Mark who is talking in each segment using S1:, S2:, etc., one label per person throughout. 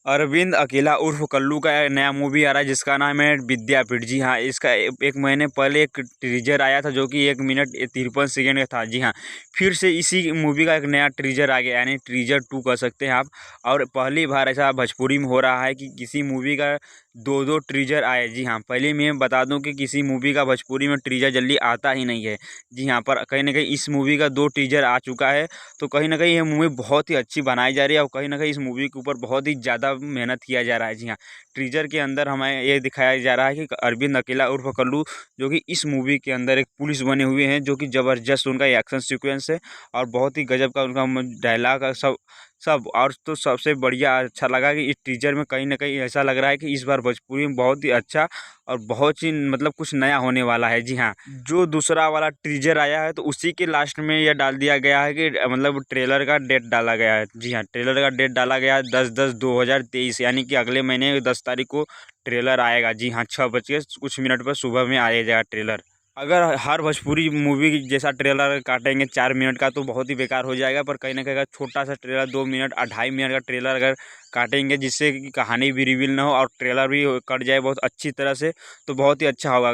S1: अरविंद अकेला उर्फ कल्लू का नया मूवी आ रहा है जिसका नाम है विद्यापीठ। जी हाँ, इसका एक महीने पहले एक टीजर आया था जो कि 1 मिनट 53 सेकेंड का था। जी हाँ, फिर से इसी मूवी का एक नया टीजर आ गया, यानी टीजर 2 कह सकते हैं आप। और पहली बार ऐसा भोजपुरी में हो रहा है कि किसी मूवी का दो दो टीजर आए। जी हाँ, पहले मैं बता दूं कि किसी मूवी का भोजपुरी में टीजर जल्दी आता ही नहीं है। जी हाँ, पर कहीं ना कहीं इस मूवी का 2 टीजर आ चुका है। तो कहीं ना कहीं ये मूवी बहुत ही अच्छी बनाई जा रही है और कहीं ना कहीं इस मूवी के ऊपर बहुत ही ज़्यादा मेहनत किया जा रहा है। जी हाँ, टीजर के अंदर हमें ये दिखाया जा रहा है कि अरविंद अकेला उर्फ कल्लू जो कि इस मूवी के अंदर एक पुलिस बने हुए हैं, जो कि ज़बरदस्त उनका एक्शन सीक्वेंस है और बहुत ही गजब का उनका डायलॉग सब सब। और तो सबसे बढ़िया अच्छा लगा कि इस टीजर में कहीं ना कहीं ऐसा लग रहा है कि इस बार भोजपुरी में बहुत ही अच्छा और बहुत ही मतलब कुछ नया होने वाला है। जी हाँ, जो दूसरा वाला टीजर आया है तो उसी के लास्ट में यह डाल दिया गया है कि मतलब ट्रेलर का डेट डाला गया है। जी हाँ, ट्रेलर का डेट डाला गया है 10/10/2023, यानी कि अगले महीने 10 तारीख को ट्रेलर आएगा। जी हाँ, 6 बज के कुछ मिनट पर सुबह में आ जाएगा ट्रेलर। अगर हर भोजपुरी मूवी जैसा ट्रेलर काटेंगे 4 मिनट का तो बहुत ही बेकार हो जाएगा, पर कहीं ना कहीं अगर छोटा सा ट्रेलर 2 मिनट 2.5 मिनट का ट्रेलर अगर काटेंगे जिससे कि कहानी भी रिवील ना हो और ट्रेलर भी कट जाए बहुत अच्छी तरह से, तो बहुत ही अच्छा होगा।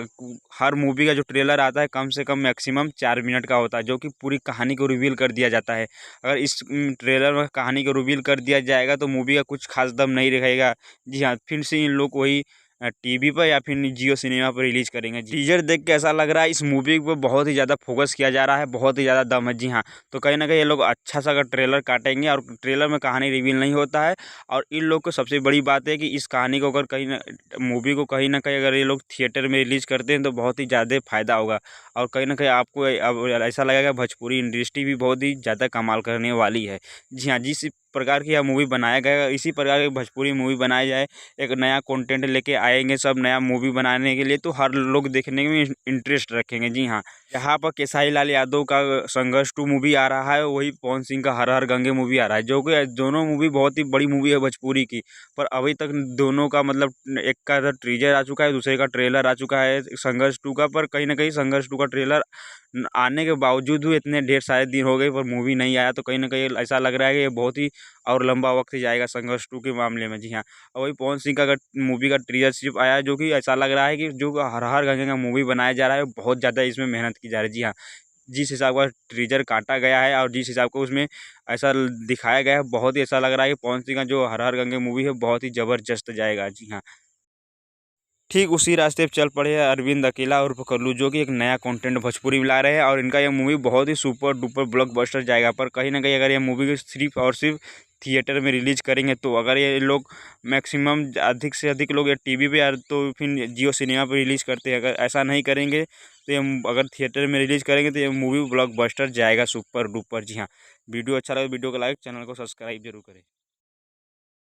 S1: हर मूवी का जो ट्रेलर आता है कम से कम मैक्सिमम 4 मिनट का होता है, जो कि पूरी कहानी को रिवील कर दिया जाता है। अगर इस ट्रेलर में कहानी को रिवील कर दिया जाएगा तो मूवी का कुछ खास दम नहीं रहेगा। जी हाँ, फिर से इन लोग वही टीवी पर या फिर जियो सिनेमा पर रिलीज करेंगे। टीजर देख के ऐसा लग रहा है इस मूवी पर बहुत ही ज़्यादा फोकस किया जा रहा है, बहुत ही ज़्यादा दम है। जी हाँ, तो कहीं ना कहीं ये लोग अच्छा सा अगर ट्रेलर काटेंगे और ट्रेलर में कहानी रिवील नहीं होता है। और इन लोग को सबसे बड़ी बात है कि इस कहानी को अगर कहीं ना मूवी को कहीं ना कहीं अगर ये लोग थिएटर में रिलीज करते हैं तो बहुत ही ज़्यादा फ़ायदा होगा। और कहीं ना कहीं आपको अब ऐसा लगेगा भोजपुरी इंडस्ट्री भी बहुत ही ज़्यादा कमाल करने वाली है। जी हाँ, जिस प्रकार की यह मूवी बनाया गया इसी प्रकार की भोजपुरी मूवी बनाई जाए, एक नया कंटेंट लेके आएंगे सब नया मूवी बनाने के लिए, तो हर लोग देखने में इंटरेस्ट रखेंगे। जी हाँ, यहाँ पर केसारी लाल यादव का संघर्ष 2 मूवी आ रहा है, वही पवन सिंह का हर हर गंगे मूवी आ रहा है, जो कि दोनों मूवी बहुत ही बड़ी मूवी है भोजपुरी की। पर अभी तक दोनों का मतलब एक का टीजर आ चुका है, दूसरे का ट्रेलर आ चुका है संघर्ष 2 का। पर कहीं ना कहीं संघर्ष 2 का ट्रेलर आने के बावजूद भी इतने ढेर सारे दिन हो गए पर मूवी नहीं आया, तो कहीं ना कहीं ऐसा लग रहा है कि ये बहुत ही और लंबा वक्त जाएगा संघर्ष 2 के मामले में। जी हाँ, और वही पवन सिंह का अगर मूवी का टीजर सिर्फ आया है, जो कि ऐसा लग रहा है कि जो हर हर गंगे का मूवी बनाया जा रहा है बहुत ज़्यादा इसमें मेहनत की जा रही है। जी हाँ, जिस हिसाब का टीजर काटा गया है और जिस हिसाब का उसमें ऐसा दिखाया गया है, बहुत ही ऐसा लग रहा है कि पवन सिंह का जो हर हर गंगे मूवी है बहुत ही ज़बरदस्त जाएगा। जी हाँ, ठीक उसी रास्ते पे चल पड़े हैं अरविंद अकेला उर्फ कल्लू, जो कि एक नया कंटेंट भोजपुरी में ला रहे हैं और इनका यह मूवी बहुत ही सुपर डुपर ब्लॉकबस्टर जाएगा। पर कहीं ना कहीं अगर ये मूवी सिर्फ और सिर्फ थिएटर में रिलीज करेंगे तो अगर ये लोग मैक्सिमम अधिक से अधिक लोग ये टीवी पे यार तो फिर जियो सिनेमा पे रिलीज करते हैं, अगर ऐसा नहीं करेंगे तो ये अगर थिएटर में रिलीज करेंगे तो ये मूवी ब्लॉकबस्टर जाएगा सुपर डुपर। जी हाँ, वीडियो अच्छा लगे वीडियो को लाइक, चैनल को सब्सक्राइब जरूर करें।